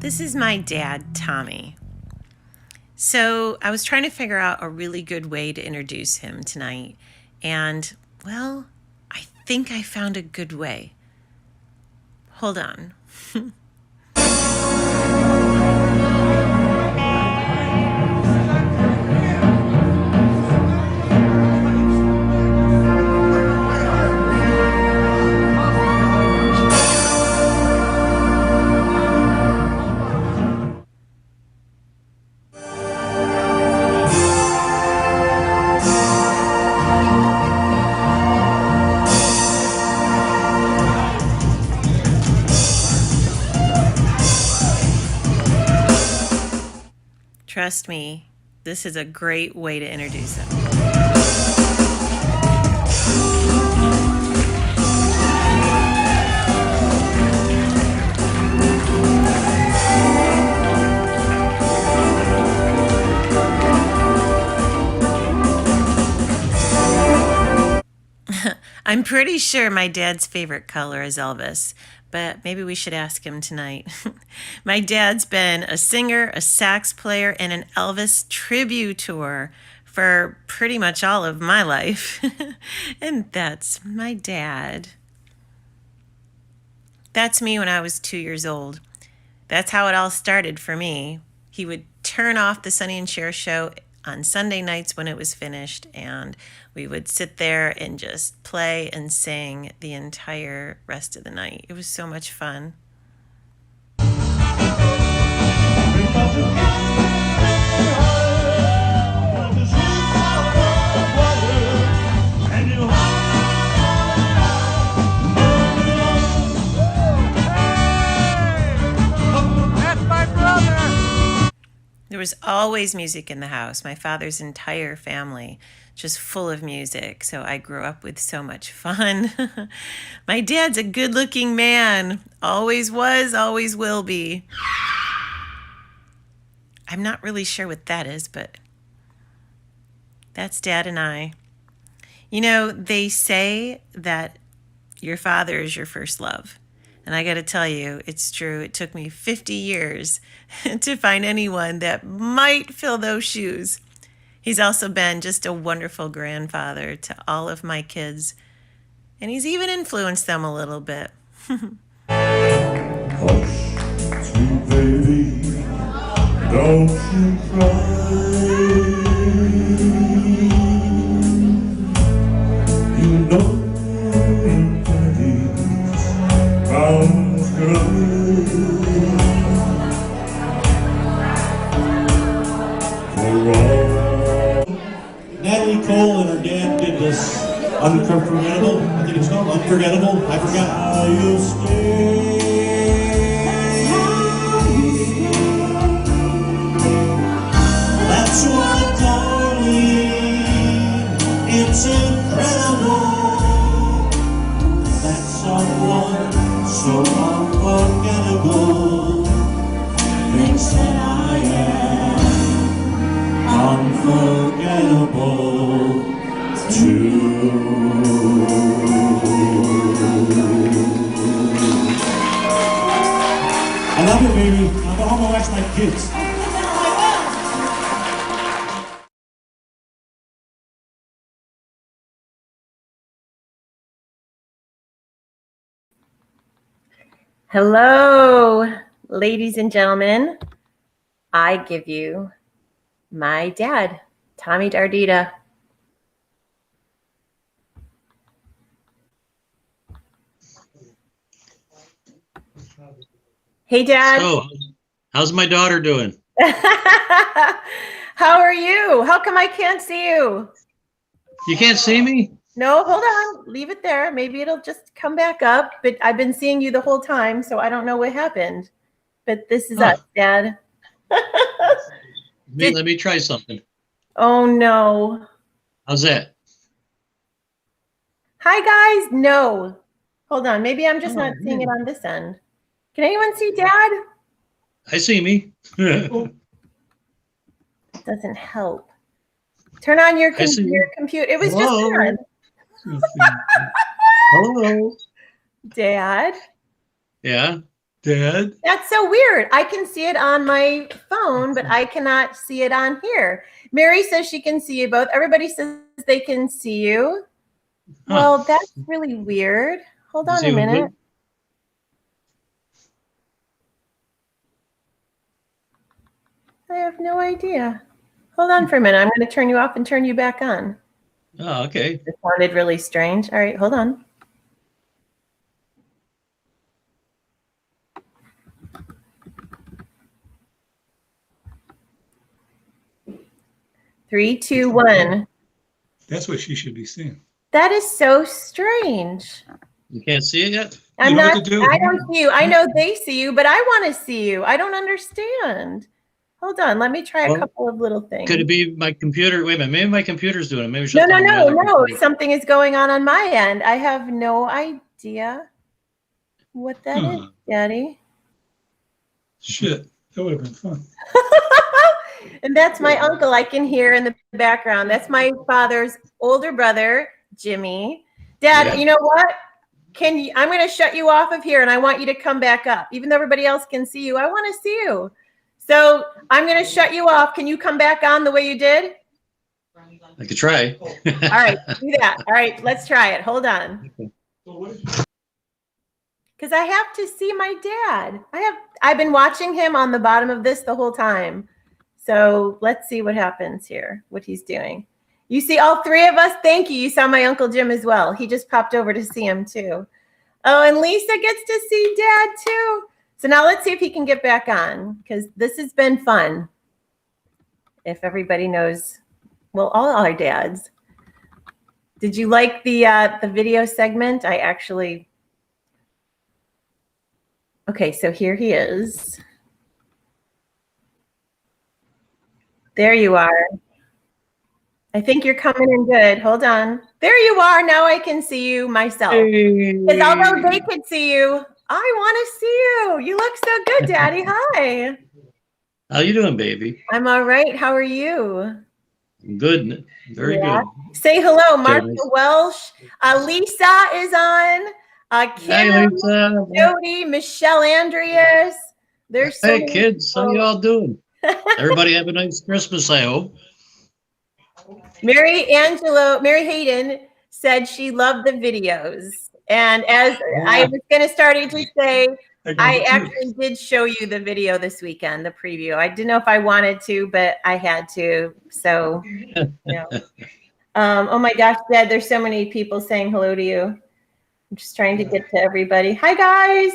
This is my dad, Tommy. So I was trying to figure out a really good way to introduce him tonight. And, well, I think I found a good way. Hold on. Trust me, this is a great way to introduce him. I'm pretty sure my dad's favorite color is Elvis, but maybe we should ask him tonight. My dad's been a singer, a sax player, and an Elvis tributor for pretty much all of my life. And that's my dad. That's me when I was 2 years old. That's how it all started for me. He would turn off the Sonny and Cher show on Sunday nights when it was finished, and we would sit there and just play and sing the entire rest of the night. It was so much fun. There was always music in the house. My father's entire family just full of music. So I grew up with so much fun. My dad's a good-looking man. Always was, always will be. I'm not really sure what that is, but that's Dad and I. You know, they say that your father is your first love. And I got to tell you, it's true. It took me 50 years to find anyone that might fill those shoes. He's also been just a wonderful grandfather to all of my kids. And he's even influenced them a little bit. Hush, sweet baby, don't you cry. You know Natalie Cole and her dad did this Unforgettable. I think it's called Unforgettable. I forgot. You stay. That's what, darling. It's incredible. That someone so unforgettable thinks that I am unforgettable too. I love you, baby. I'm gonna home and watch my kids. Hello, ladies and gentlemen. I give you my dad, Tommy Dardita. Hey, Dad. So, how's my daughter doing? How are you? How come I can't see you? You can't see me? No, hold on. Leave it there. Maybe it'll just come back up. But I've been seeing you the whole time, so I don't know what happened. But this is us, Dad. Let me try something. Oh, no. How's that? Hi, guys. No. Hold on. Maybe I'm just not seeing it on this end. Can anyone see Dad? I see me. Doesn't help. Turn on your computer. It was Hello. just on. Hello. Dad? Yeah. Dad? That's so weird. I can see it on my phone, but I cannot see it on here. Mary says she can see you both. Everybody says they can see you. Huh. Well, that's really weird. Hold on See a what minute. good? I have no idea. Hold on for a minute. I'm going to turn you off and turn you back on. Oh, okay. It sounded really strange. All right, hold on. Three, two, one. That's what she should be seeing. That is so strange. You can't see it yet? I'm You know not, what to do. I don't see you. I know they see you, but I want to see you. I don't understand. Hold on. Let me try a Well, couple of little things. Could it be my computer? Wait a minute. Maybe my computer's doing it. Maybe No, shut no, down my no, other no. computer. Something is going on my end. I have no idea what that is, Daddy. Shit, that would have been fun. And that's my uncle I can hear in the background. That's my father's older brother, Jimmy. Dad, Yeah. you know what? I'm going to shut you off of here and I want you to come back up. Even though everybody else can see you, I want to see you. So I'm going to shut you off. Can you come back on the way you did? I could try. All right, do that. All right, let's try it. Hold on. Because I have to see my dad. I've been watching him on the bottom of this the whole time. So let's see what happens here, what he's doing. You see all three of us? Thank you. You saw my Uncle Jim as well. He just popped over to see him too. Oh, and Lisa gets to see Dad too. So now let's see if he can get back on because this has been fun. If everybody knows, well, all our dads. Did you like the video segment? Okay, so here he is. There you are. I think you're coming in good. Hold on. There you are. Now I can see you myself. Because although they could see you, I want to see you. You look so good, Daddy. Hi. How you doing, baby? I'm all right. How are you? Good. Very good. Say hello, Martha nice. Welsh. Lisa is on. Kim, Hi, Lisa. Jody, Michelle Andreas. There's so Hey, many kids. How people. you all doing? Everybody have a nice Christmas, I hope. Mary Hayden said she loved the videos. And as I was going to start to say, I actually did show you the video this weekend, the preview. I didn't know if I wanted to, but I had to. So, you know. Oh my gosh, Dad, there's so many people saying hello to you. I'm just trying to get to everybody. Hi, guys.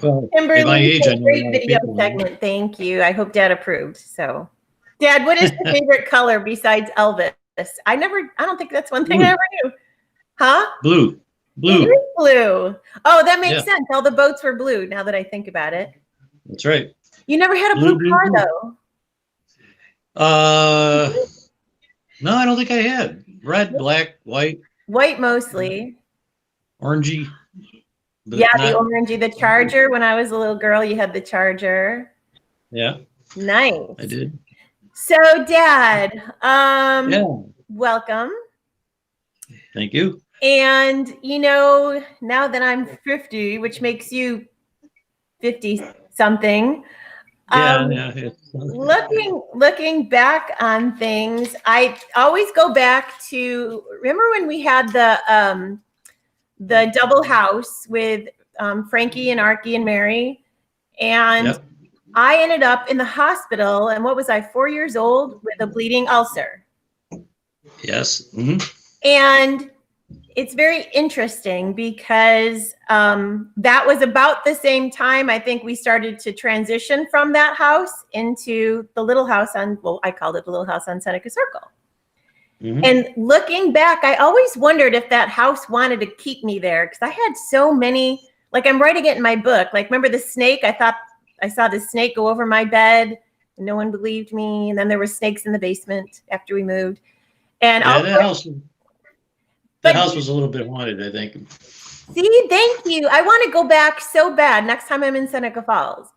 Well, Kimberly, at my age, I know a great lot of video people. segment. Thank you. I hope Dad approved. So, Dad, what is your favorite color besides Elvis? I don't think that's one thing Blue. I ever knew. Huh? Blue. It is blue. Oh, that makes Yeah. sense. All the boats were blue now that I think about it. That's right. You never had a blue car, though. No, I don't think I had. Red, black, white, White mostly. orangey. But Yeah, the not, orangey, the Charger. When I was a little girl, you had the Charger. yeah, Nice. I did. So, Dad, Yeah, welcome. thank you. And, you know, now that I'm 50, which makes you 50 something, Yeah. looking back on things, I always go back to, remember when we had the double house with Frankie and Archie and Mary, and Yep. I ended up in the hospital, and what was I, 4 years old with a bleeding ulcer. Yes. Mm-hmm. And it's very interesting because that was about the same time I think we started to transition from that house into the little house I called it the little house on Seneca Circle. Mm-hmm. And looking back, I always wondered if that house wanted to keep me there because I had so many, like I'm writing it in my book. Like, remember the snake? I thought I saw the snake go over my bed and no one believed me. And then there were snakes in the basement after we moved. And yeah, that house was a little bit haunted, I think. See, thank you. I want to go back so bad next time I'm in Seneca Falls.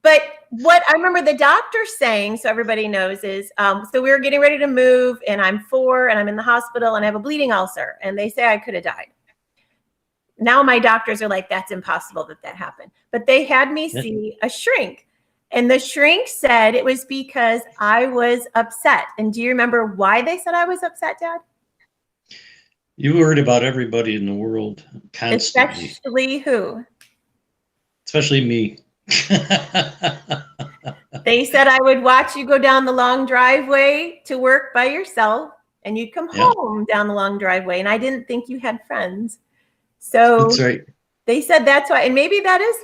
But what I remember the doctor saying, so everybody knows, is so we were getting ready to move, and I'm 4, and I'm in the hospital, and I have a bleeding ulcer, and they say I could have died. now my doctors are like, that's impossible that happened. But they had me see a shrink. And the shrink said it was because I was upset. And do you remember why they said I was upset, Dad? You worried about everybody in the world constantly, Especially who? especially me. They said I would watch you go down the long driveway to work by yourself, and you'd come Yeah. home down the long driveway. And I didn't think you had friends. So That's right. they said that's why. And maybe that is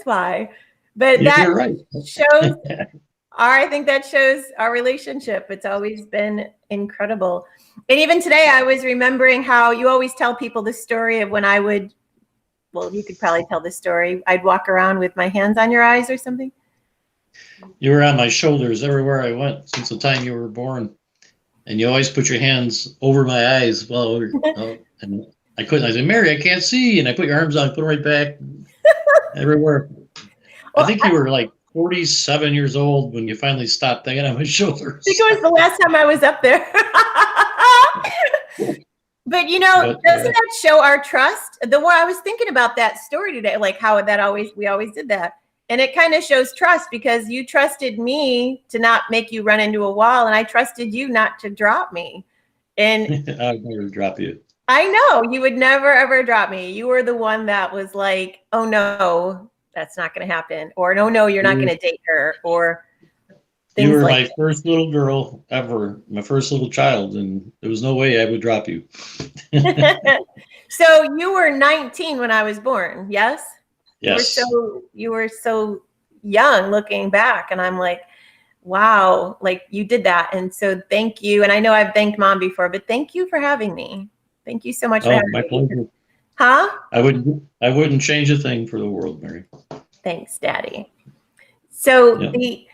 why. But that You're right. shows I think that shows our relationship. It's always been incredible. And even today, I was remembering how you always tell people the story of when I would, well, you could probably tell the story. I'd walk around with my hands on your eyes or something. You were on my shoulders everywhere I went since the time you were born. And you always put your hands over my eyes. Well, and I couldn't. I said, Mary, I can't see. And I put your arms on, put them right back everywhere. Well, I think you were like 47 years old when you finally stopped hanging on my shoulders. I think it was the last time I was up there. But doesn't that show our trust? The more I was thinking about that story today, like how we always did that. And it kind of shows trust because you trusted me to not make you run into a wall, and I trusted you not to drop me. And I'd never drop you. I know you would never, ever drop me. You were the one that was like, oh no, that's not going to happen. Or no, you're not going to date her. Or things you were like my first little girl ever, my first little child, and there was no way I would drop you. So you were 19 when I was born, yes? Yes. You were so young looking back, and I'm like, wow, like you did that. And so thank you. And I know I've thanked Mom before, but thank you for having me. Thank you so much for having my me. pleasure. Huh? I wouldn't change a thing for the world, Mary. Thanks, Daddy. So the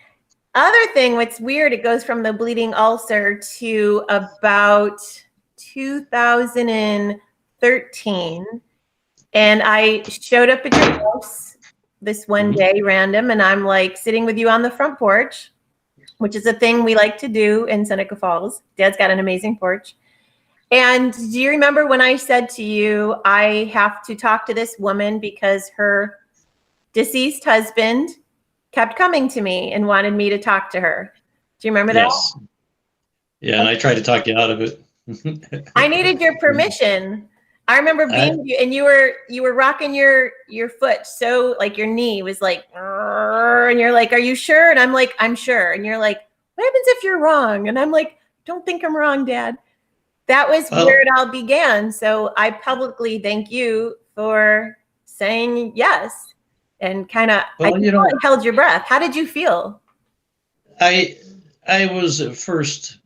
other thing, what's weird, it goes from the bleeding ulcer to about 2013. And I showed up at your house this one day, random, and I'm like sitting with you on the front porch, which is a thing we like to do in Seneca Falls. Dad's got an amazing porch. And do you remember when I said to you, I have to talk to this woman because her deceased husband kept coming to me and wanted me to talk to her? Do you remember that? Yes. Yeah, and I tried to talk you out of it. I needed your permission. I remember being with you, and you were rocking your foot, so like your knee was like, and you're like, are you sure? And I'm like, I'm sure. And you're like, what happens if you're wrong? And I'm like, don't think I'm wrong, Dad. That was where it all began. So I publicly thank you for saying yes, and kind of held your breath. How did you feel? I was at first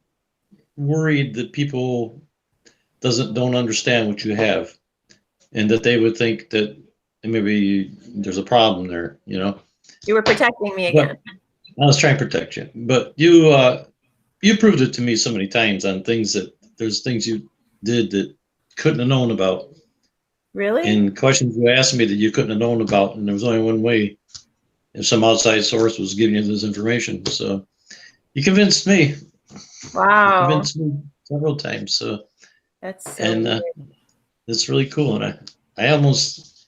worried that people don't understand what you have, and that they would think that maybe there's a problem there. You were protecting me again. I was trying to protect you, but you proved it to me so many times on things that there's things you did that couldn't have known about. Really? And questions you asked me that you couldn't have known about, and there was only one way: if some outside source was giving you this information. So you convinced me. Wow. You convinced me several times. So that's so and it's really cool, and I almost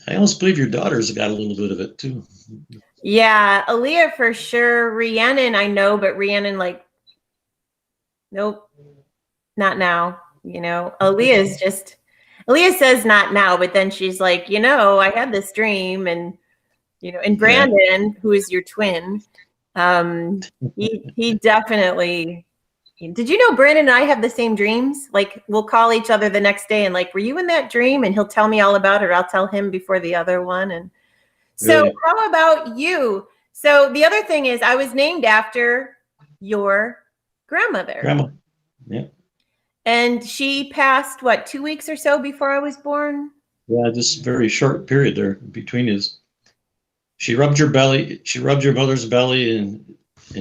believe your daughter's got a little bit of it too. Yeah, Aaliyah for sure. Rhiannon, I know, but Rhiannon, like, nope, not now. Aaliyah says not now, but then she's like, I had this dream, and and Brandon, who is your twin, he definitely. Did you know Brandon and I have the same dreams? Like, we'll call each other the next day and like, were you in that dream? And he'll tell me all about it, or I'll tell him before the other one. And so Really? How about you? So the other thing is I was named after your grandmother. Grandma. Yeah. And she passed, 2 weeks or so before I was born? Yeah, just a very short period there between his. She rubbed your belly. She rubbed your mother's belly, and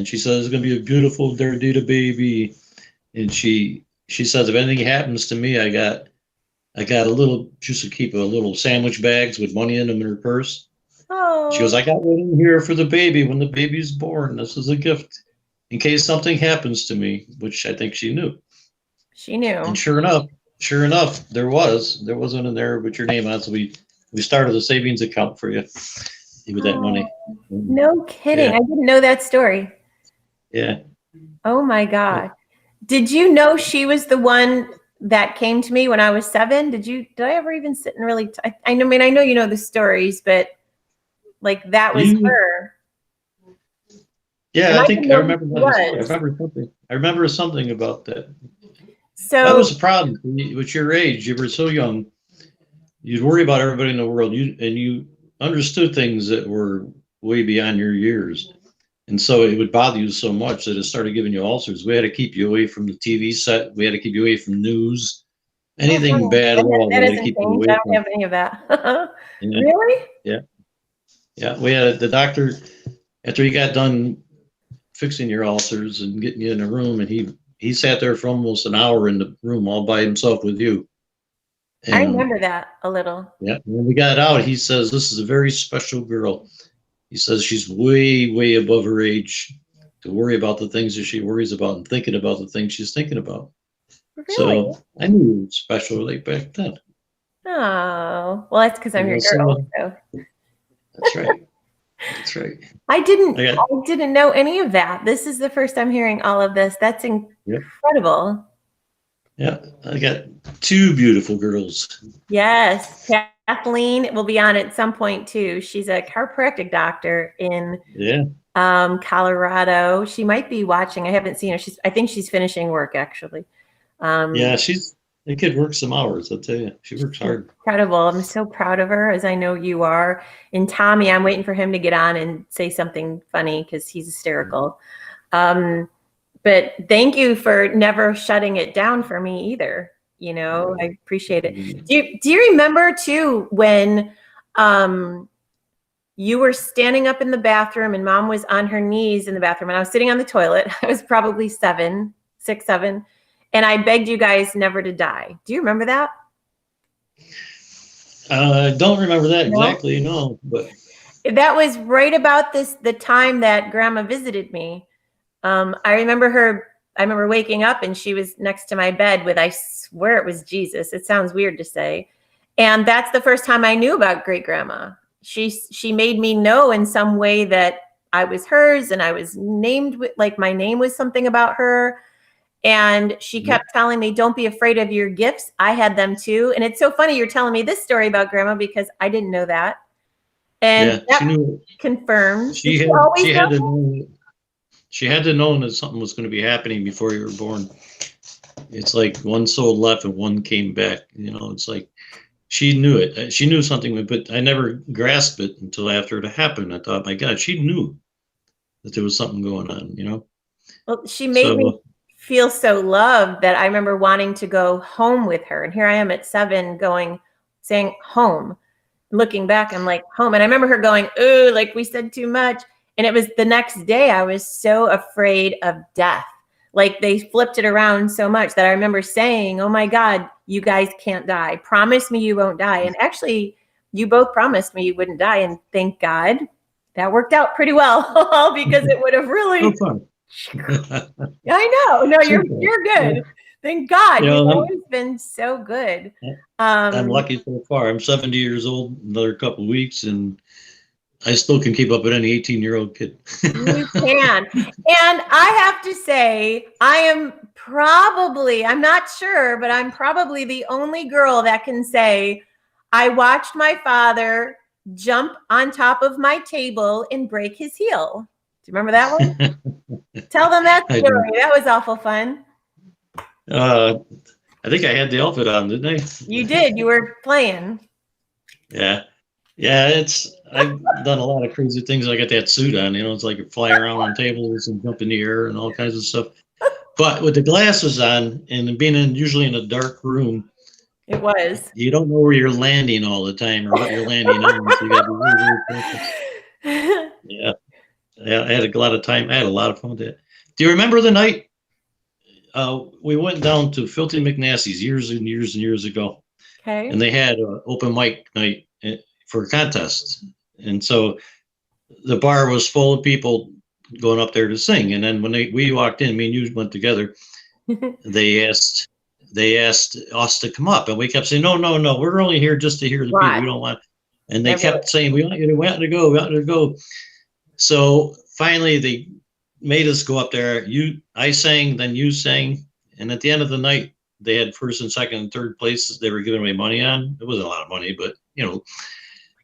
she says it's gonna be a beautiful Dardita baby. And she says if anything happens to me, I got a little. She used to keep a little sandwich bags with money in them in her purse. Oh. She goes, I got one in here for the baby when the baby's born. This is a gift in case something happens to me, which I think she knew. She knew. And sure enough, sure enough, there wasn't in there with your name on, so we started a savings account for you with that money. Oh, no kidding. Yeah, I didn't know that story. yeah. Oh my God. Did you know she was the one that came to me when I was 7? Did I ever even sit and really, I know, I mean, I know you know the stories, but like that was You, her. yeah, And I I didn't think I know who remember she that as well. I was. remember something. I remember something about that. That So was the problem with your age. You were so young. You'd worry about everybody in the world. You understood things that were way beyond your years. And so it would bother you so much that it started giving you ulcers. We had to keep you away from the TV set. We had to keep you away from news. oh, Anything funny. bad at all, That we had to hasn't keep you changed. away I don't from. have any of that. Yeah, Really? yeah, yeah. We had the doctor after he got done fixing your ulcers and getting you in a room, and he sat there for almost an hour in the room all by himself with you. I And remember that a little. yeah, when we got out, he says this is a very special girl. He says she's way, way above her age to worry about the things that she worries about and thinking about the things she's thinking about. Really? So I knew you were special like back then. Oh, well, that's because I'm your girl. So So that's right. That's right. I didn't, I got I didn't know any of that. This is the first I'm hearing all of this. That's yep. incredible. Yeah, I got two beautiful girls. Yes, Kathleen will be on at some point too. She's a chiropractic doctor in Yeah, Colorado. She might be watching. I haven't seen her. I think she's finishing work actually. yeah. Um, They could work some hours. I'll tell you, she works hard. Incredible. I'm so proud of her, as I know you are. And Tommy, I'm waiting for him to get on and say something funny because he's hysterical. Um, but thank you for never shutting it down for me either. You know, I appreciate it. Do you remember too when you were standing up in the bathroom and mom was on her knees in the bathroom and I was sitting on the toilet? I was probably 7, 6, 7, and I begged you guys never to die. Do you remember that? I don't remember that No. exactly, no, but That was right about the time that grandma visited me. I remember waking up and she was next to my bed with, I swear it was Jesus. It sounds weird to say. And that's the first time I knew about great grandma. She made me know in some way that I was hers and I was named with, like my name was something about her. And she yeah, kept telling me, don't be afraid of your gifts. I had them too. And it's so funny you're telling me this story about grandma because I didn't know that. And yeah. that She knew confirms. Did she you had always know? she had to know that something was going to be happening before you were born. It's like one soul left and one came back. You know, it's like she knew it. She knew something, but I never grasped it until after it happened. I thought, my God, she knew that there was something going on. You know, Well, she made me so feel so loved that I remember wanting to go home with her. And here I am at 7 going, saying home. Looking back, I'm like, home. And I remember her going, ooh, like we said too much. And it was the next day, I was so afraid of death. Like they flipped it around so much that I remember saying, oh my God, you guys can't die. Promise me you won't die. And actually, you both promised me you wouldn't die. And thank God that worked out pretty well because it would have so really. fun. I know. No, So fun. you're Yeah. good. Thank God. You You've know, always been so good. I'm Um, lucky so far. I'm 70 years old, another couple of weeks, and I still can keep up with any 18-year-old kid. You can. And I have to say, I'm not sure, but I'm probably the only girl that can say, I watched my father jump on top of my table and break his heel. Do you remember that one? Tell them that I story. do. That was awful fun. Uh, I think I had the outfit on, didn't I? You did. You were playing. Yeah. Yeah, I've done a lot of crazy things. I got that suit on, you know, it's like you fly around on tables and jump in the air and all kinds of stuff. But with the glasses on and being usually in a dark room, It was. you don't know where you're landing all the time or what you're landing on. So you got to be really, really careful. Yeah. Yeah, I had a lot of time. I had a lot of fun with that. Do you remember the night we went down to Filthy McNasty's years and years and years ago, and Okay. they had an open mic night for a contest, and so the bar was full of people going up there to sing. And then when we walked in, me and you went together. They asked they asked us to come up, and we kept saying, no, no, no, we're only here just to hear the people. Right. We don't want. And they Everyone. kept saying, we want you to go, we want you to go. So finally, they made us go up there. I sang, then you sang, and at the end of the night, they had first and second and third places they were giving away money on. It wasn't a lot of money, but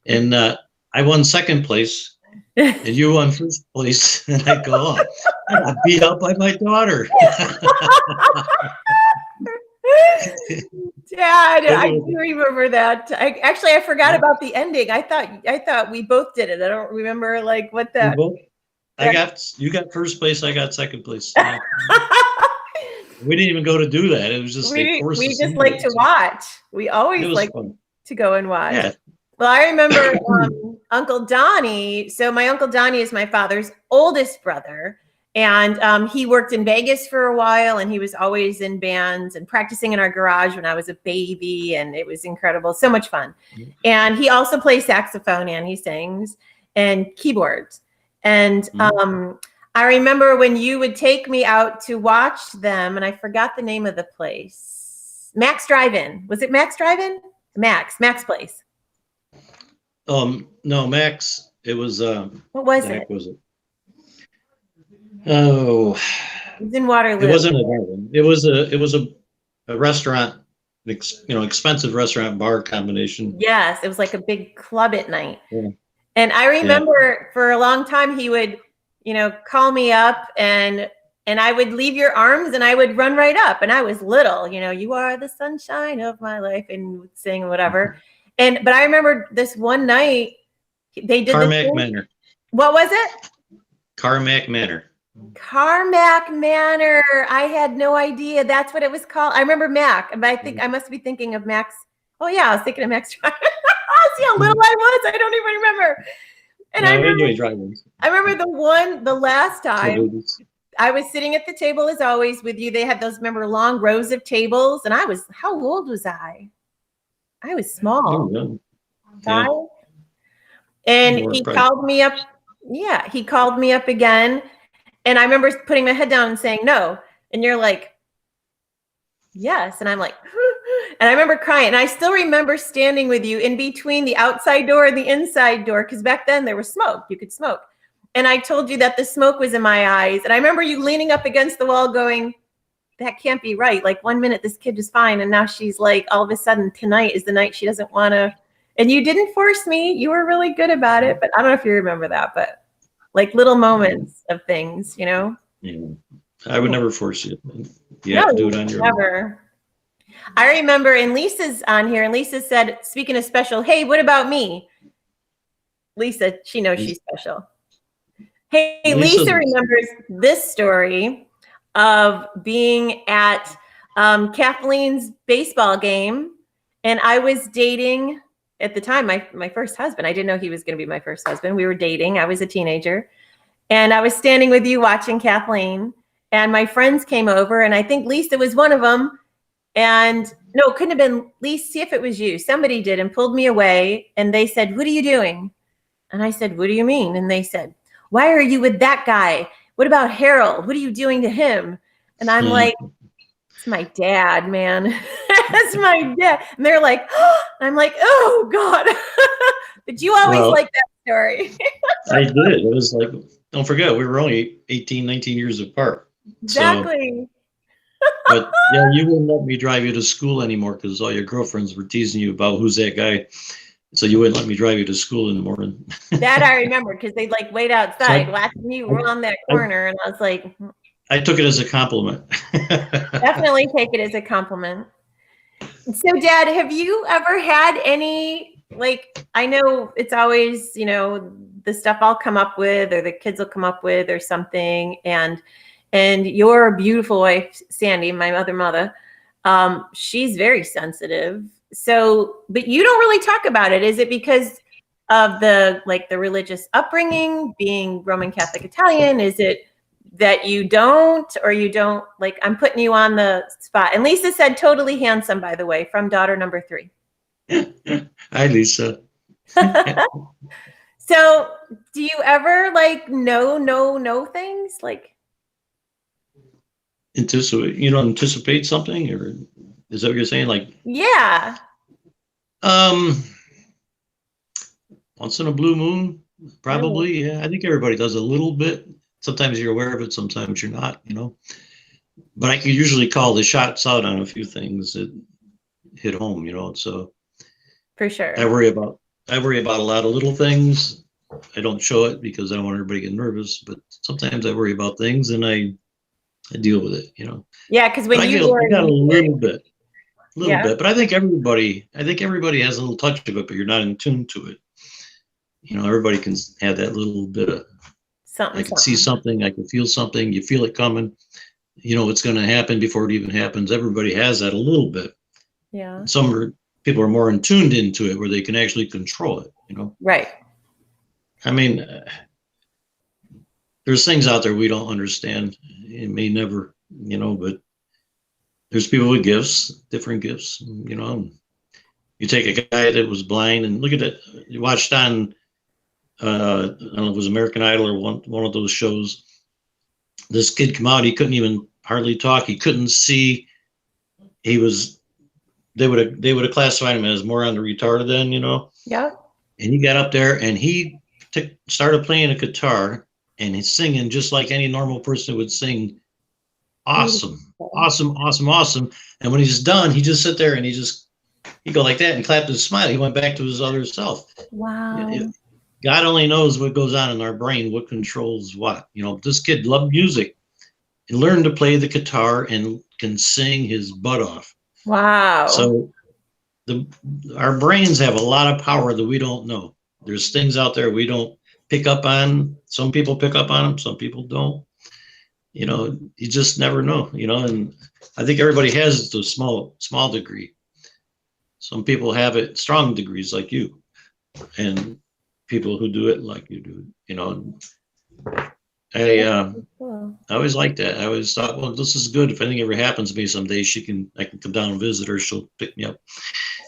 and I won second place, and you won first place, and I go, oh, I got beat up by my daughter. Dad, I do remember that. I forgot about the ending. I thought we both did it. I don't remember like what that. You got first place. I got second place. Yeah. We didn't even go to do that. It was just we just like to watch. We always like to go and watch. Yeah. Well, I remember Uncle Donnie. So my Uncle Donnie is my father's oldest brother. And he worked in Vegas for a while, and he was always in bands and practicing in our garage when I was a baby, and it was incredible. So much fun. And he also plays saxophone, and he sings, and keyboards. And I remember when you would take me out to watch them, and I forgot the name of the place. Max Drive-In. Was it Max Drive-In? Max Place. No, Max. It was. What was it? Was it? Oh, it was in Waterloo. It wasn't a garden. It was a restaurant, expensive restaurant bar combination. Yes, it was like a big club at night. Yeah. And I remember for a long time he would, call me up and I would leave your arms and I would run right up. And I was little, you are the sunshine of my life, and would sing whatever. But I remember this one night they did Carmack Manor. What was it? Carmack Manor. Carmack Manor. I had no idea that's what it was called. I remember Mac, but I think I must be thinking of Max. Oh yeah, I was thinking of Max. See how little I was. I don't even remember. And I remember the last time I was sitting at the table as always with you. They had those, long rows of tables, and how old was I? I was small. Yeah. And he called me up. Yeah, he called me up again. And I remember putting my head down and saying no. And you're like, yes. And I'm like, and I remember crying. And I still remember standing with you in between the outside door and the inside door, because back then there was smoke. You could smoke. And I told you that the smoke was in my eyes. And I remember you leaning up against the wall going, that can't be right. Like 1 minute this kid is fine, and now she's like, all of a sudden tonight is the night she doesn't want to. And you didn't force me. You were really good about it. But I don't know if you remember that, but like little moments of things, Yeah. I would never force you. You have to do it on your own. I remember, and Lisa's on here, and Lisa said, speaking of special, hey, what about me? Lisa, she knows she's special. Hey, Lisa remembers this story of being at Kathleen's baseball game, and I was dating at the time my first husband. I didn't know he was going to be my first husband. We were dating. I was a teenager, and I was standing with you watching Kathleen, and my friends came over, and I think Lisa was one of them. And no, it couldn't have been Lisa. See if it was you. Somebody did, and pulled me away, and they said, what are you doing? And I said, what do you mean? And they said, why are you with that guy? What about Harold? What are you doing to him? And I'm like, it's my dad, man. That's my dad. And they're like, oh, I'm like, oh God. But you always like that story. I did. It was like, don't forget, we were only 18, 19 years apart. Exactly. But yeah, you wouldn't let me drive you to school anymore because all your girlfriends were teasing you about who's that guy. So you wouldn't let me drive you to school in the morning. That I remember, because they'd like wait outside watching you run that corner, and I was like, I took it as a compliment. Definitely take it as a compliment. So, Dad, have you ever had any, like, I know it's always, the stuff I'll come up with or the kids will come up with or something, and your beautiful wife, Sandy, my other mother, she's very sensitive. So, but you don't really talk about it. Is it because of the religious upbringing, being Roman Catholic Italian? Is it that you don't, or you don't, like, I'm putting you on the spot. And Lisa said, totally handsome, by the way, from daughter number 3. Hi, Lisa. So do you ever know things like? Anticipate something, or? Is that what you're saying? Like, Yeah. um, once in a blue moon, Really? probably. Yeah, I think everybody does a little bit. Sometimes you're aware of it, sometimes you're not, you know. But I can usually call the shots out on a few things that hit home, you know. So For I sure. worry about I worry about a lot of little things. I don't show it because I don't want everybody to get nervous, but sometimes I worry about things and I deal with it, you know. Yeah, because But when you I were got a little yeah, bit. But I think everybody has a little touch of it, but you're not in tune to it. You know, everybody can have that little bit of, I something, can see something. something, I can feel something, you feel it coming, you know, it's going to happen before it even happens. Everybody has that a little bit. Yeah. People are more in tuned into it where they can actually control it, you know. Right. I mean, there's things out there we don't understand. It may never, you know, but there's people with gifts, different gifts, you know. You take a guy that was blind and look at it. You watched on, I don't know if it was American Idol or one of those shows. This kid come out, he couldn't even hardly talk. He couldn't see. He was, they would have classified him as more on the retarded end, you know. Yeah. And he got up there and he started playing a guitar and he's singing just like any normal person would sing. Awesome, Beautiful. awesome, awesome, awesome. And when he's done, he just sit there and he go like that and clapped his smile. He went back to his other self. Wow. God only knows what goes on in our brain, what controls what. You know, this kid loved music and learned to play the guitar and can sing his butt off. Wow. So the our brains have a lot of power that we don't know. There's things out there we don't pick up on. Some people pick up on them, some people don't. You know, you just never know, you know, and I think everybody has it to a small degree. Some people have it strong degrees like you, and people who do it like you do, you know. I Cool. I always liked that. I always thought, well, this is good. If anything ever happens to me someday, I can come down and visit her. She'll pick me up.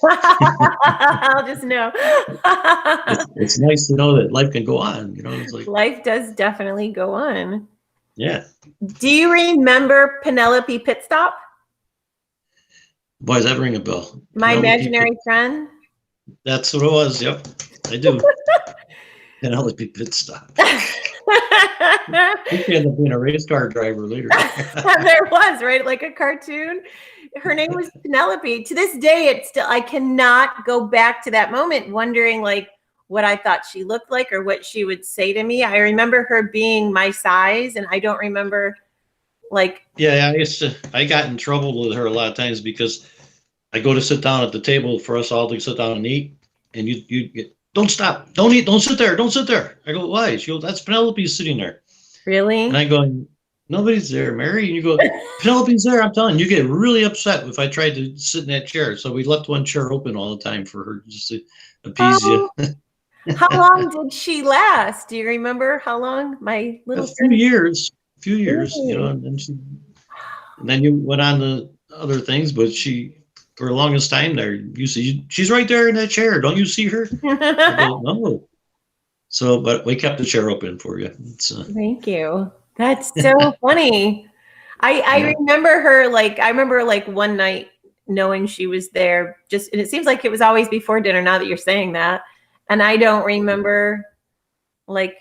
I'll just know. It's nice to know that life can go on. You know, it's like, Life does definitely go on. yeah. Do you remember Penelope Pitstop? Boy, does that ring a bell? My Penelope Pitt. imaginary friend? That's what it was. Yep, I do. Penelope Pitstop. She ended up being a race car driver later. There was, right? Like a cartoon. Her name was Penelope. To this day, it's still, I cannot go back to that moment wondering like what I thought she looked like or what she would say to me. I remember her being my size, and I don't remember like. Yeah, I got in trouble with her a lot of times because I go to sit down at the table for us all to sit down and eat, and you get, don't stop, don't eat, don't sit there, don't sit there. I go, why? She goes, that's Penelope sitting there. Really? And I go, nobody's there, Mary. And you go, Penelope's there. I'm telling you, you get really upset if I tried to sit in that chair. So we left one chair open all the time for her just to appease you. How long did she last? Do you remember how long? My little A few years, you know, Really? and then you went on to other things, but for the longest time there, you see, she's right there in that chair. Don't you see her? I go, no. So, but we kept the chair open for you. Thank you. That's so funny. I Yeah. remember her like I remember like one night knowing she was there just and it seems like it was always before dinner now that you're saying that. And I don't remember like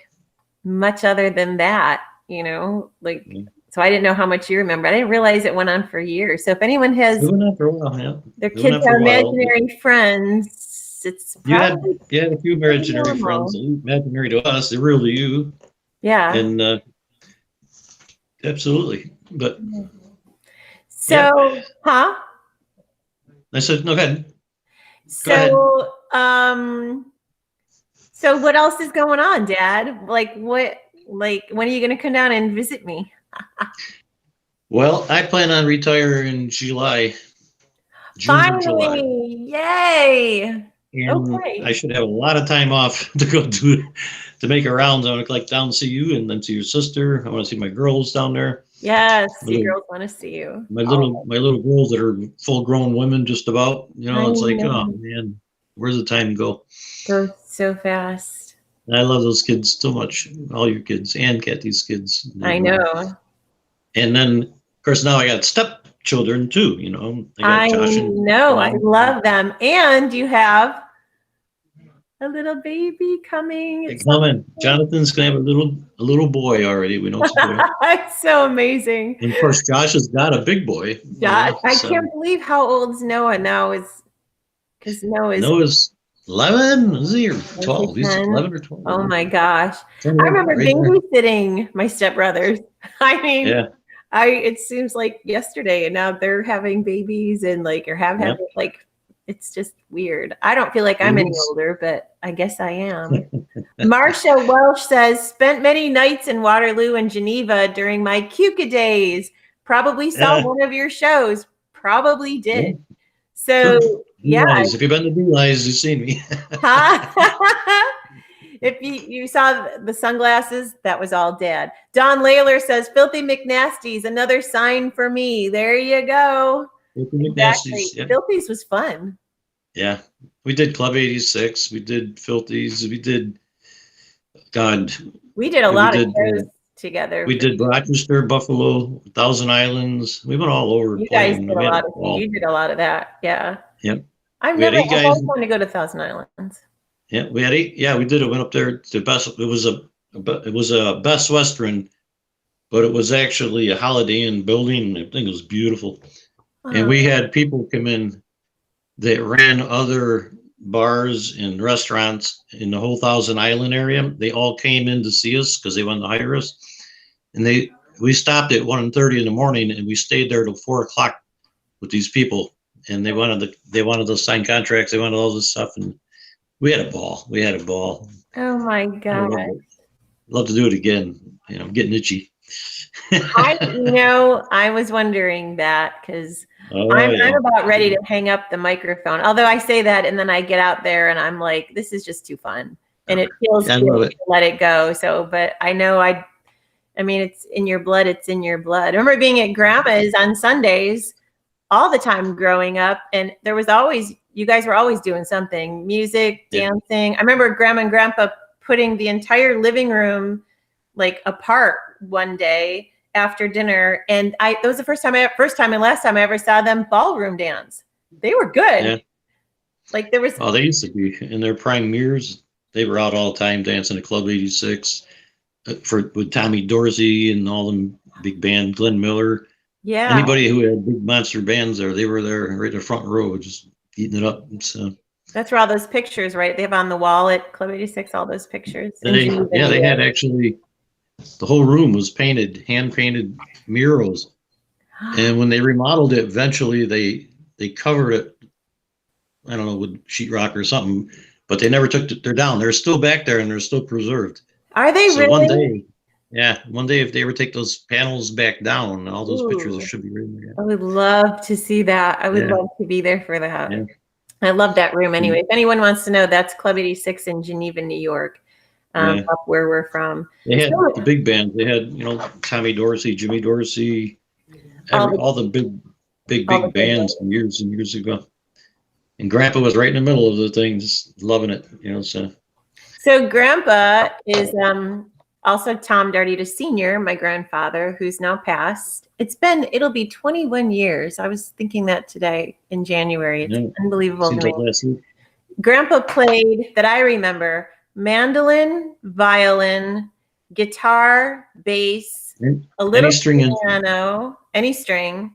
much other than that, you know, like so I didn't know how much you remember. I didn't realize it went on for years. So if anyone has We went on for a while, yeah. their We went kids on for are a while. imaginary friends, it's You probably had a few imaginary normal. friends, imaginary to us, they're real to you, Yeah. and absolutely. But So, huh? I said, no, go ahead. So, so what else is going on, Dad? Like when are you going to come down and visit me? Well, I plan on retiring in June or July. Finally, yay. And Okay. I should have a lot of time off to go to make a rounds. I want to like down see you and then see your sister. I want to see my girls down there. Yes, you girls want to see you. My little girls that are full grown women, just about. You know, I it's like, know. oh man, where's the time go? Goes so fast. I love those kids so much. All your kids and Kathy's kids. I know. And then, of course, now I got children too. You know, I got I Josh and know. I John. love them. And you have a little baby coming. They It's coming. Jonathan's gonna have a little boy already. We know it's a boy. it's so amazing. And of course, Josh has got a big boy. You Josh, know, I so can't believe how old's Noah now is, because Noah is Noah's 11. Is he or is he 12? He's 10? 11 or 12. Oh my gosh. I Somewhere remember right there. babysitting my stepbrothers. I mean, Yeah. it seems like yesterday, and now they're having babies and like or have Yeah. having like it's just weird. I don't feel like It I'm any is. older, but I guess I am. Marcia Welsh says, spent many nights in Waterloo and Geneva during my Cuca days. Probably saw Yeah. one of your shows. Probably Yeah. did. So yeah. If you've been to Beelies, you've seen me. Huh? If you saw the sunglasses, that was all Dad. Don Layler says, Filthy McNasties, another sign for me. There you go. Exactly. Yeah. Filthies was fun. Yeah. We did Club 86. We did Filthies. We did, God, We did a we lot of did, shows together. we did Rochester, Buffalo, Thousand Islands. We went all over You guys playing. did We a had a lot of ball. you did a lot of that. Yeah. Yep. I've We had 8 guys. always wanted to go to Thousand Islands. Yeah, we had 8. Yeah, we did it. Went up there to Best. It was a Best Western, but it was actually a Holiday Inn building. I think it was beautiful. And we had people come in that ran other bars and restaurants in the whole Thousand Island area. They all came in to see us because they wanted to hire us. And we stopped at 1:30 in the morning and we stayed there till 4 o'clock with these people. And they wanted to sign contracts. They wanted all this stuff. And we had a ball. We had a ball. Oh my I would God. love to do it again. You know, I'm getting itchy. I was wondering that because I'm Yeah. about ready to hang up the microphone. Although I say that and then I get out there and I'm like, this is just too fun. And it feels I good love to it. let it go. So, but I know I mean, it's in your blood. It's in your blood. I remember being at grandma's on Sundays all the time growing up. And there was always, you guys were always doing something, music, Yeah. dancing. I remember grandma and grandpa putting the entire living room like apart one day after dinner. And that was the first and last time I ever saw them ballroom dance. They were good. Yeah. Like there was, Oh, they used to be in their prime years. They were out all the time dancing at Club 86 with Tommy Dorsey and all them big band, Glenn Miller. yeah. Anybody who had big monster bands there, they were there right in the front row, just eating it up. So That's where all those pictures, right? They have on the wall at Club 86, all those pictures. they had actually the whole room was painted, hand painted murals. And when they remodeled it, eventually they covered it, I don't know, with sheetrock or something, but they never took they're down. They're still back there and they're still preserved. Are they So really? one day if they ever take those panels back down, all those pictures Ooh. should be right there. I would love to see that. I would Yeah. love to be there for that. Yeah. I love that room anyway. If anyone wants to know, that's Club 86 in Geneva, New York, Yeah. up where we're from. They had the big bands. They had, Tommy Dorsey, Jimmy Dorsey, all the big bands from years and years ago. And Grandpa was right in the middle of the thing, just loving it, So Grandpa is also Tom Dardita Sr., my grandfather, who's now passed. It'll be 21 years. I was thinking that today in January. It's unbelievable to Seems me. like last week. Grandpa played, that I remember, mandolin, violin, guitar, bass, a little piano, any string.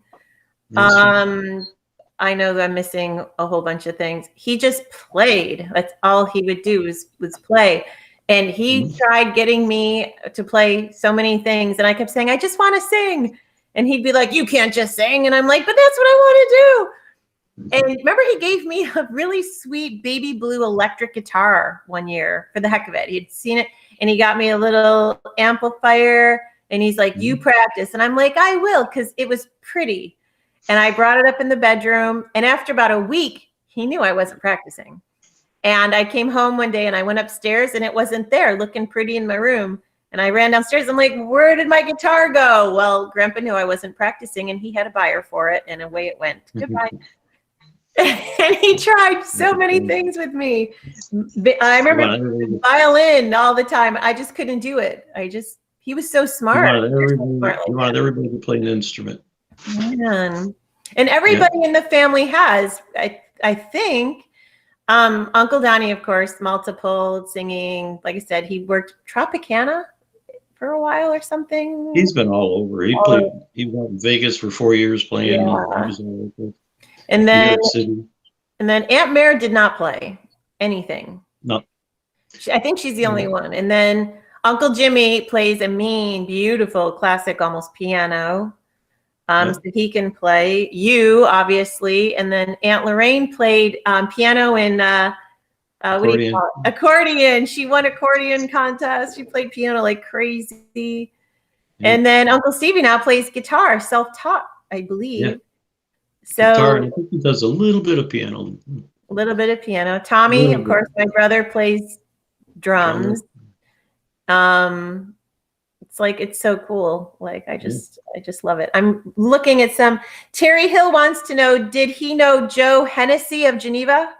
I know that I'm missing a whole bunch of things. He just played. That's all he would do was play. And he tried getting me to play so many things. And I kept saying, I just want to sing. And he'd be like, you can't just sing. And I'm like, but that's what I want to do. And remember, he gave me a really sweet baby blue electric guitar one year for the heck of it. He'd seen it and he got me a little amplifier and he's like, you practice. And I'm like, I will, because it was pretty. And I brought it up in the bedroom. And after about a week, he knew I wasn't practicing. And I came home one day and I went upstairs and it wasn't there looking pretty in my room. And I ran downstairs. I'm like, where did my guitar go? Well, Grandpa knew I wasn't practicing and he had a buyer for it. And away it went. Goodbye. And he tried so many things with me. I remember violin all the time. I just couldn't do it. He was so smart. You wanted everybody to play an instrument. Man. And everybody in the family has, I think. Uncle Donnie, of course, multiple singing. Like I said, he worked Tropicana for a while or something. He's been all over. He went in Vegas for 4 years playing. Yeah. He was all over. And New then York City. Aunt Mare did not play anything. No. I think she's the only one. And then Uncle Jimmy plays a mean, beautiful, classic, almost piano. So he can play. You, obviously. And then Aunt Lorraine played piano and what do you call it? Accordion. She won accordion contest. She played piano like crazy. Yeah. And then Uncle Stevie now plays guitar, self-taught, I believe. Yeah. So guitar, and I think he does a little bit of piano. A little bit of piano. Tommy, of course, my brother plays drums. It's like, it's so cool. Like, I just love it. I'm looking at some. Terry Hill wants to know, did he know Joe Hennessy of Geneva?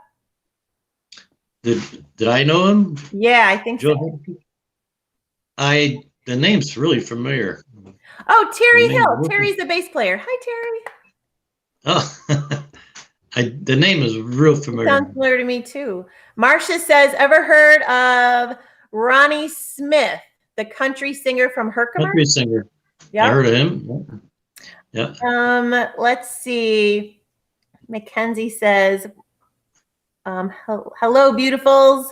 Did I know him? Yeah, I think Joe so. Hennessy? The name's really familiar. Oh, Terry Hill. Terry's the bass player. Hi, Terry. Oh, the name is real familiar. It sounds familiar to me too. Marcia says, ever heard of Ronnie Smith, the country singer from Herkimer? Country singer. Yeah, I heard of him. Yeah. Let's see. Mackenzie says, hello, beautifuls.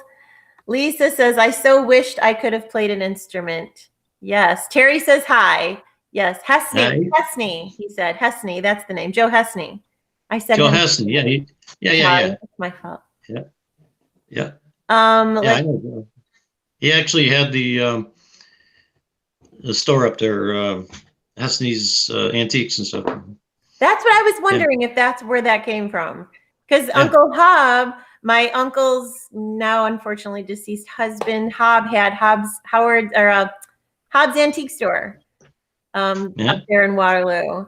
Lisa says, I so wished I could have played an instrument. Yes. Terry says hi. Yes. Hesney. Hesney, he said. Hesney, that's the name. Joe Hesney. I said Joe Hesney. Yeah. That's my fault. Yeah. I know Joe. He actually had the store up there, Hesney's Antiques and stuff. That's what I was wondering, if that's where that came from. Because Uncle Hob, my uncle's now unfortunately deceased husband, Hob, had Hobbs Antique Store up there in Waterloo.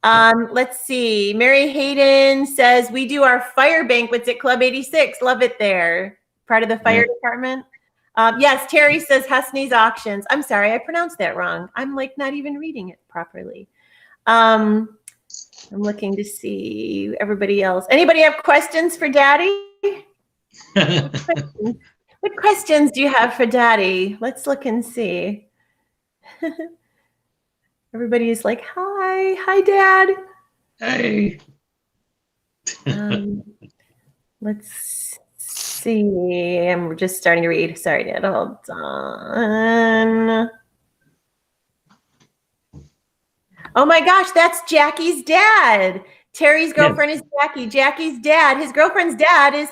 Let's see. Mary Hayden says, we do our fire banquets at Club 86. Love it there. Part of the fire department. Yes, Terry says Hesney's Auctions. I'm sorry, I pronounced that wrong. I'm like not even reading it properly. I'm looking to see everybody else. Anybody have questions for Daddy? What questions do you have for Daddy? Let's look and see. Everybody is like, hi, Dad. Hey. Let's see. I'm just starting to read. Sorry, Dad. Hold on. Oh my gosh, that's Jackie's dad. Terry's girlfriend is Jackie. Jackie's dad. His girlfriend's dad is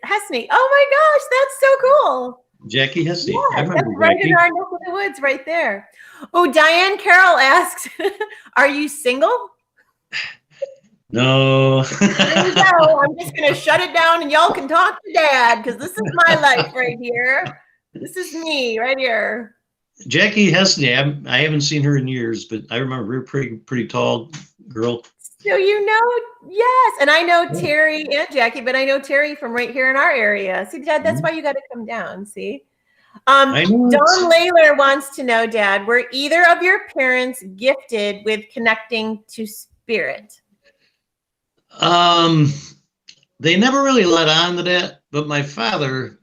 Hesney. Oh my gosh, that's so cool. Jackie Hesney. Yeah, that's right in our neck of the woods, right there. Oh, Diane Carroll asks, "Are you single?" No. There you go. I'm just gonna shut it down, and y'all can talk to Dad because this is my life right here. This is me right here. Jackie Hesney. I haven't seen her in years, but I remember her pretty tall girl. So you know, yes, and I know Terry and Jackie, but I know Terry from right here in our area. See, Dad, that's why you got to come down. See, Don Layler wants to know, Dad, were either of your parents gifted with connecting to spirit? They never really let on to that, but my father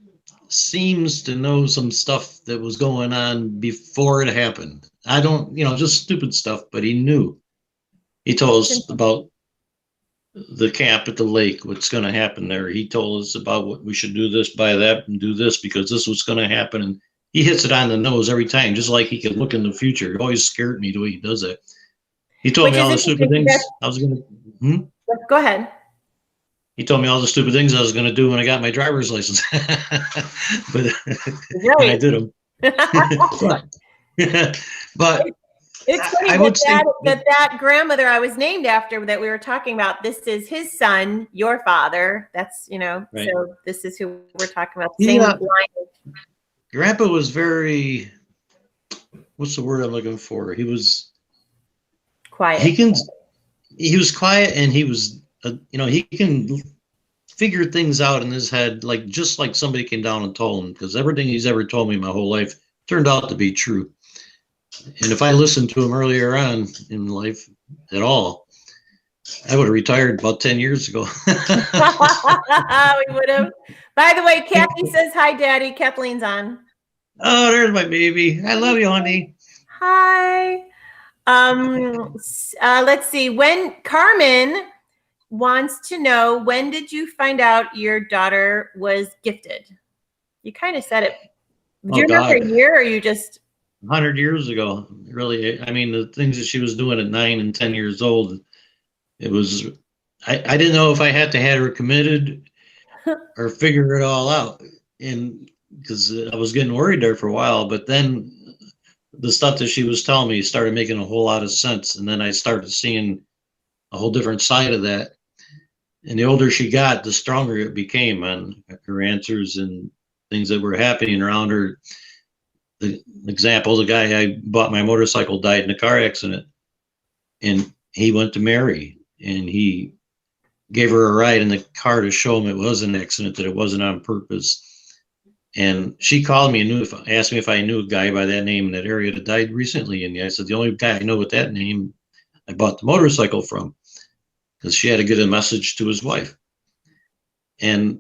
seems to know some stuff that was going on before it happened. I don't, just stupid stuff, but he knew. He told us about the camp at the lake, what's going to happen there. He told us about what we should do this, buy that, and do this because this was going to happen. And he hits it on the nose every time, just like he could look in the future. It always scared me the way he does that. He told me all the stupid things I was going to. Go ahead. He told me all the stupid things I was going to do when I got my driver's license. But I did them. But it's funny that grandmother I was named after that we were talking about, this is his son, your father. That's, right. So this is who we're talking about. Same line. Grandpa was very, what's the word I'm looking for? He was quiet. He was quiet, and he was, he can figure things out in his head, just like somebody came down and told him, because everything he's ever told me my whole life turned out to be true. And if I listened to him earlier on in life at all, I would have retired about 10 years ago. We would have. By the way, Kathy says hi, Daddy. Kathleen's on. Oh, there's my baby. I love you, honey. Hi. Let's see. When Carmen wants to know, when did you find out your daughter was gifted? You kind of said it. Do you remember a year, or you just 100 years ago? Really, I mean, the things that she was doing at 9 and 10 years old, it was. I didn't know if I had to have her committed or figure it all out, and because I was getting worried there for a while, but then the stuff that she was telling me started making a whole lot of sense, and then I started seeing a whole different side of that. And the older she got, the stronger it became on her answers and things that were happening around her. The example, the guy I bought my motorcycle died in a car accident, and he went to marry, and he gave her a ride in the car to show him it was an accident, that it wasn't on purpose. And she called me and asked me if I knew a guy by that name in that area that died recently. And I said, the only guy I know with that name I bought the motorcycle from, because she had to get a message to his wife. And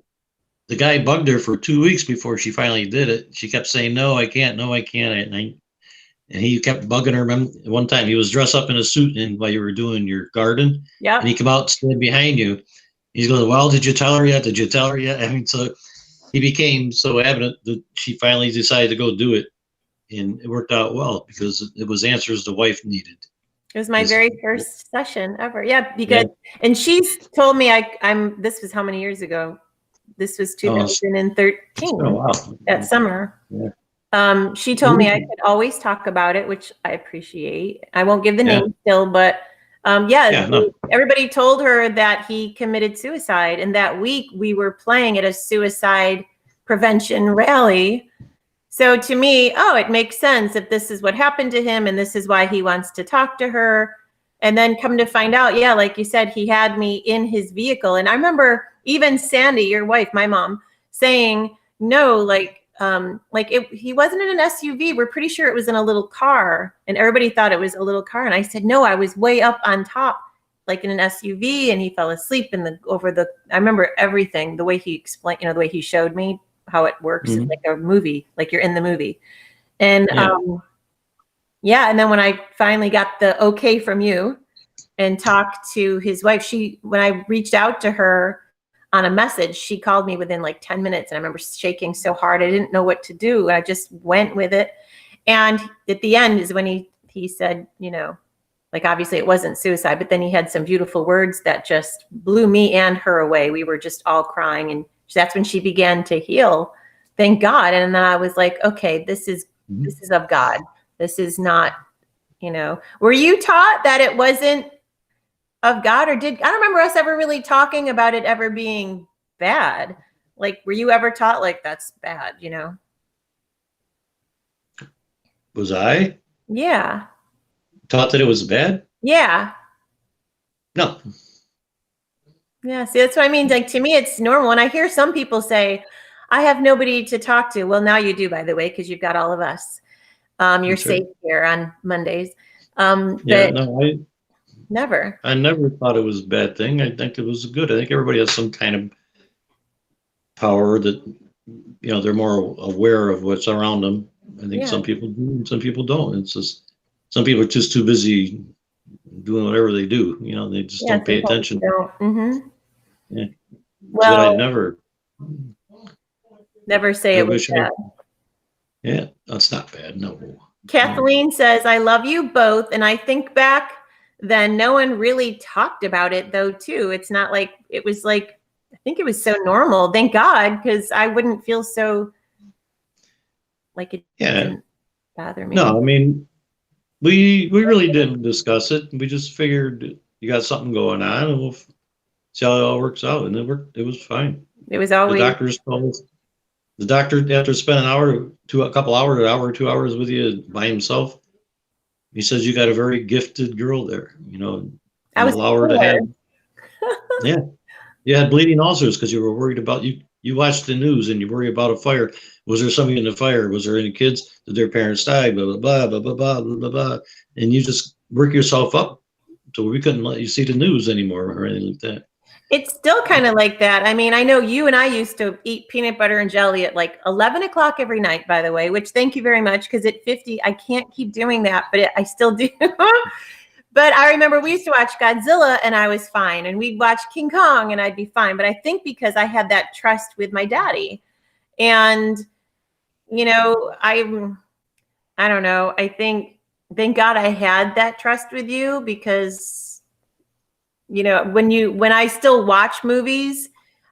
the guy bugged her for 2 weeks before she finally did it. She kept saying, no, I can't, no, I can't. And he kept bugging her. One time he was dressed up in a suit while you were doing your garden. Yeah. And he come out and stood behind you. He's going, well, did you tell her yet? Did you tell her yet? I mean, so he became so evident that she finally decided to go do it. And it worked out well because it was answers the wife needed. It was my very first session ever. Yeah, because and she's told me I'm this was how many years ago? This was 2013 that summer. Yeah. She told me I could always talk about it, which I appreciate. I won't give the name still, but everybody told her that he committed suicide. And that week we were playing at a suicide prevention rally. So to me, it makes sense if this is what happened to him and this is why he wants to talk to her. And then come to find out, like you said, he had me in his vehicle. And I remember even Sandy, your wife, my mom, saying, no, he wasn't in an SUV. We're pretty sure it was in a little car. And everybody thought it was a little car. And I said, no, I was way up on top, like in an SUV. And he fell asleep I remember everything, the way he explained, the way he showed me how it works. It's like a movie, like you're in the movie. And and then when I finally got the okay from you and talked to his wife, when I reached out to her on a message, she called me within like 10 minutes. And I remember shaking so hard, I didn't know what to do. I just went with it. And at the end is when he said, obviously it wasn't suicide, but then he had some beautiful words that just blew me and her away. We were just all crying. And that's when she began to heal. Thank God. And then I was like, okay, this is of God. This is not, were you taught that it wasn't of God, or I don't remember us ever really talking about it ever being bad. Like, were you ever taught like that's bad, Was I? Yeah. Taught that it was bad? Yeah. No. Yeah. See, that's what I mean. Like, to me, it's normal. And I hear some people say, I have nobody to talk to. Well, now you do, by the way, because you've got all of us. You're safe here on Mondays. Never. I never thought it was a bad thing. I think it was good. I think everybody has some kind of power that, they're more aware of what's around them. I think some people do and some people don't. It's just, some people are just too busy doing whatever they do. They just don't pay attention. Yeah. Well, but I never say it was bad. Yeah, that's not bad. No. Kathleen says, I love you both. And I think back then, no one really talked about it, though, too. It's not like it was like, I think it was so normal. Thank God, because I wouldn't feel so like it didn't bother me. No, I mean, we really didn't discuss it. We just figured you got something going on and we'll see how it all works out. And it was fine. It was always. The doctor, after spending an hour or 2 hours with you by himself, he says you got a very gifted girl there. I was allow her to have. Yeah, you had bleeding ulcers because you were worried about you You watch the news and you worry about a fire. Was there somebody in the fire? Was there any kids? Did their parents die? Blah, blah, blah, blah, blah, blah, blah, blah. And you just work yourself up so we couldn't let you see the news anymore or anything like that. It's still kind of like that. I mean, I know you and I used to eat peanut butter and jelly at like 11 o'clock every night, by the way, which thank you very much. Because at 50, I can't keep doing that, but I still do. But I remember we used to watch Godzilla and I was fine. And we'd watch King Kong and I'd be fine. But I think because I had that trust with my daddy. And, you know, I don't know. I think, thank God I had that trust with you because, you know, when I still watch movies,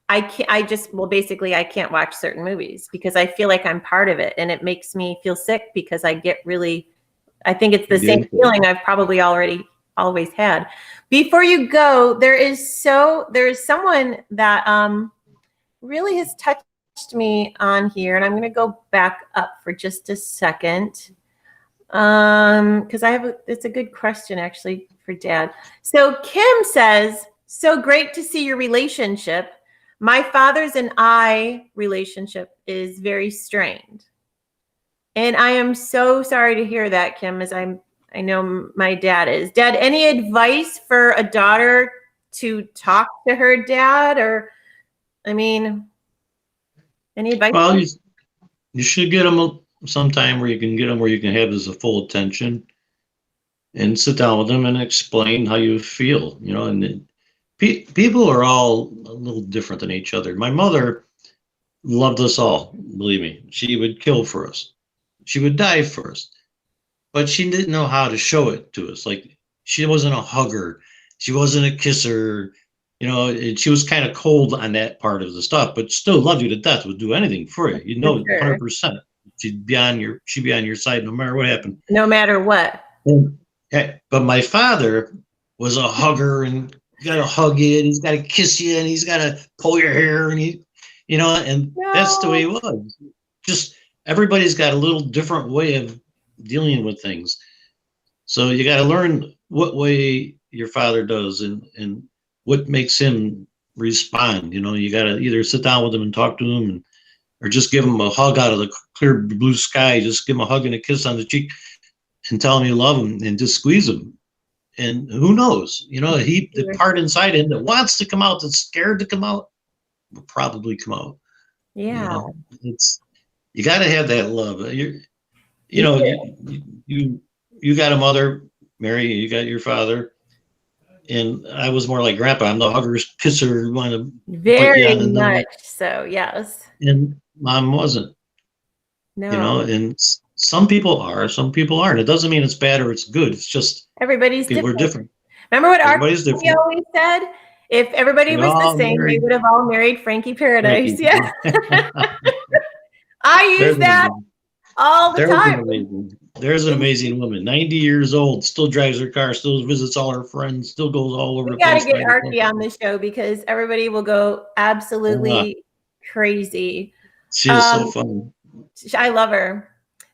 I can't watch certain movies because I feel like I'm part of it. And it makes me feel sick because I think it's the same feeling I've probably always had. Before you go, there is someone that really has touched me on here, and I'm going to go back up for just a second because it's a good question actually for Dad. So Kim says, "So great to see your relationship. My father's and I relationship is very strained." And I am so sorry to hear that, Kim, as I know my dad is. Dad, any advice for a daughter to talk to her dad? Or, I mean, any advice? Well, you should get them some time where you can have his full attention and sit down with them and explain how you feel, you know, and people are all a little different than each other. My mother loved us all, believe me. She would kill for us. She would die for us. But she didn't know how to show it to us. Like, she wasn't a hugger. She wasn't a kisser. You know, she was kind of cold on that part of the stuff, but still loved you to death, would do anything for you. You know, 100%. She'd be on your side no matter what happened. No matter what. But my father was a hugger, and he's got to hug you, and he's got to kiss you, and he's got to pull your hair, and that's the way he was. Just everybody's got a little different way of dealing with things. So you got to learn what way your father does and what makes him respond. You know, you got to either sit down with him and talk to him, or just give him a hug out of the clear blue sky. Just give him a hug and a kiss on the cheek and tell him you love him and just squeeze him. And who knows, you know, the part inside him that wants to come out, that's scared to come out, will probably come out. Yeah. You got to have that love. You got a mother, Mary, you got your father, and I was more like Grandpa. I'm the hugger, kisser, want to very much so, yes. And Mom wasn't. No. You know, and some people are, some people aren't. It doesn't mean it's bad or it's good. It's just everybody's people different. are different. Remember what our family always said? If everybody was the same, they would have all married Frankie Paradise. Yeah. I use that all the time. There's an amazing woman, 90 years old, still drives her car, still visits all her friends, still goes all over the place. We got to get Archie on the show because everybody will go absolutely crazy. She is so fun. I love her.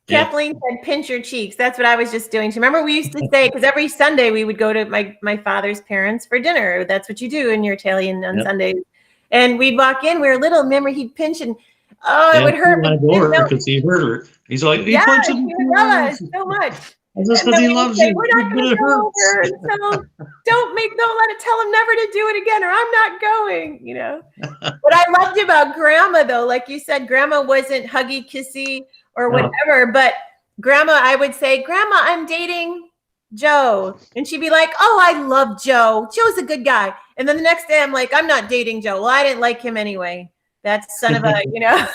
Yeah. Kathleen said, pinch your cheeks. That's what I was just doing. Remember we used to say, because every Sunday we would go to my father's parents for dinner. That's what you do in your Italian on Sundays. And we'd walk in, we were little, remember he'd pinch and it would hurt me. Because he hurt her. He's like, he punched him. He would love us so much. Just because he loves you. We're not going to go over until don't let it tell him never to do it again, or I'm not going, you know. What I loved about Grandma, though, like you said, Grandma wasn't huggy, kissy, or whatever, but Grandma, I would say, Grandma, I'm dating Joe. And she'd be like, oh, I love Joe. Joe's a good guy. And then the next day I'm like, I'm not dating Joe. Well, I didn't like him anyway. That's son of a, you know.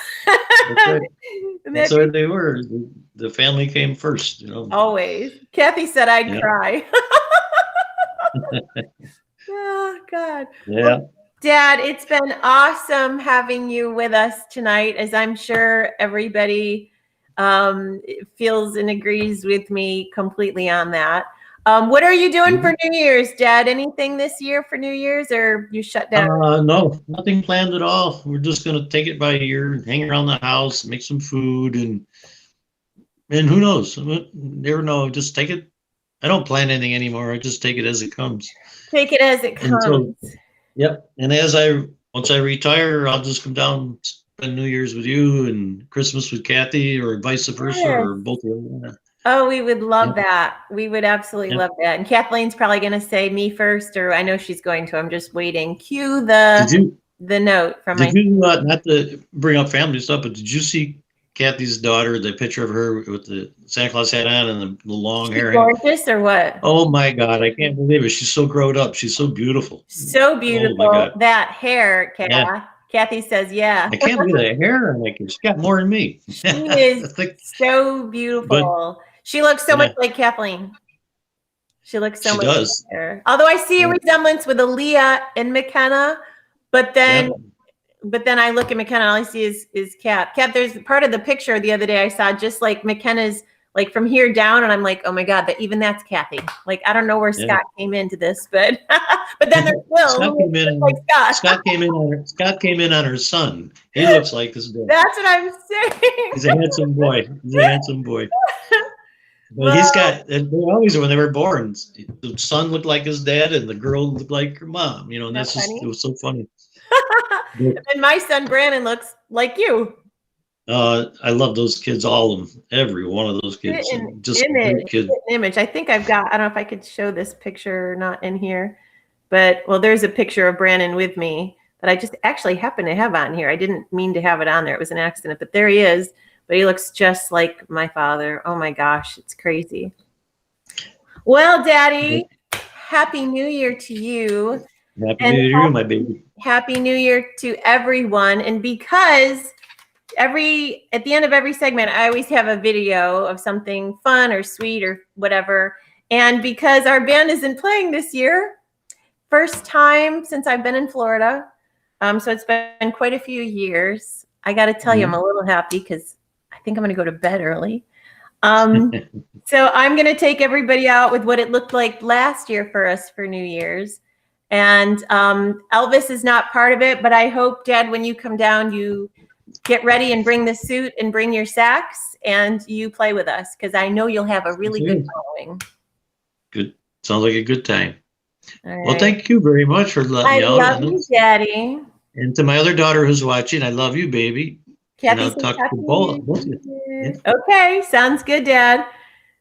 That's what they were. The family came first, you know. Always. Kathy said I'd cry. Oh, God. Yeah. Well, Dad, it's been awesome having you with us tonight, as I'm sure everybody feels and agrees with me completely on that. What are you doing for New Year's, Dad? Anything this year for New Year's, or you shut down? No, nothing planned at all. We're just going to take it by ear, hang around the house, make some food, and who knows? Never know. Just take it. I don't plan anything anymore. I just take it as it comes. Take it as it comes. Yep. And as I once I retire, I'll just come down, spend New Year's with you and Christmas with Kathy, or vice versa, Yes. or both of them. Oh, we would love Yep. that. We would absolutely Yep. love that. And Kathleen's probably going to say me first, or I know she's going to. I'm just waiting. Cue Did you the note from did my. you not to bring up family stuff, but did you see Kathy's daughter, the picture of her with the Santa Claus hat on and the long She's hair? gorgeous, or what? Oh my God, I can't believe it. She's so grown up. She's so beautiful. So Oh my beautiful. God. That hair, Yeah. Kathy says, yeah. I can't believe that hair on that kid. She's got more than me. She is so But beautiful. She looks so much yeah, like Kathleen. She looks so she much does. like her. Although I see a Yeah. resemblance with Aaliyah and McKenna, but then I look at McKenna, all I see is Kat. Kat, there's part of the picture the other day I saw, just like McKenna's, like from here down, and I'm like, oh my God, that even that's Kathy. Like, I don't know where Yeah. Scott came into this, but but then there's Will, Scott who came looks in. like Scott. Scott came in on her son. He looks like his dad. That's what I'm saying. He's a handsome boy. He's a handsome boy. But Well, he's got, and they always, when they were born, the son looked like his dad and the girl looked like her mom, you know, and That's that's just, funny. it was so funny. And my son Brandon looks like you. I love those kids, all of them, every one of those kids. Just great kids. Image. I think I've got, I don't know if I could show this picture or not in here, but well, there's a picture of Brandon with me that I just actually happen to have on here. I didn't mean to have it on there. It was an accident, but there he is. But he looks just like my father. Oh my gosh, it's crazy. Well, Daddy, Happy New Year to you. Happy New Year to you, my baby. Happy New Year to everyone. And because at the end of every segment, I always have a video of something fun or sweet or whatever. And because our band isn't playing this year, first time since I've been in Florida, so it's been quite a few years. I got to tell you, I'm a little happy because I think I'm going to go to bed early. So I'm going to take everybody out with what it looked like last year for us for New Year's. And Elvis is not part of it, but I hope, Dad, when you come down, you get ready and bring the suit and bring your sax and you play with us, because I know you'll have a really good following. Good. Sounds like a good time. All Well, right. thank you very much for letting me out. I love you, Daddy. And to my other daughter who's watching, I love you, baby. Kathy, and I'll talk to both of you. Yeah. Okay, sounds good, Dad.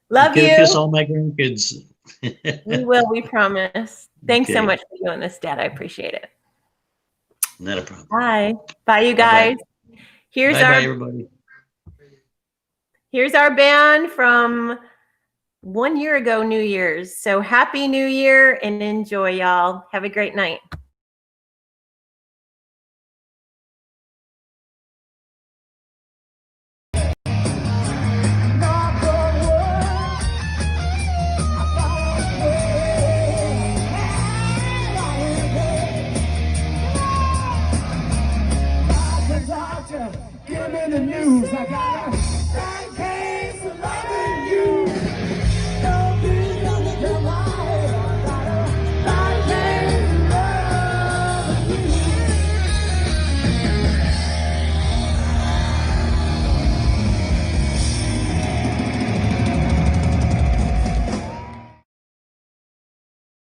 Love you. Kiss all my grandkids. We will, we promise. Thanks so Okay. much for doing this, Dad. I appreciate it. Not a problem. Bye. Bye, you guys. Bye bye, everybody. Here's our band from 1 year ago, New Year's. So Happy New Year and enjoy, y'all. Have a great night. Give me the news, I got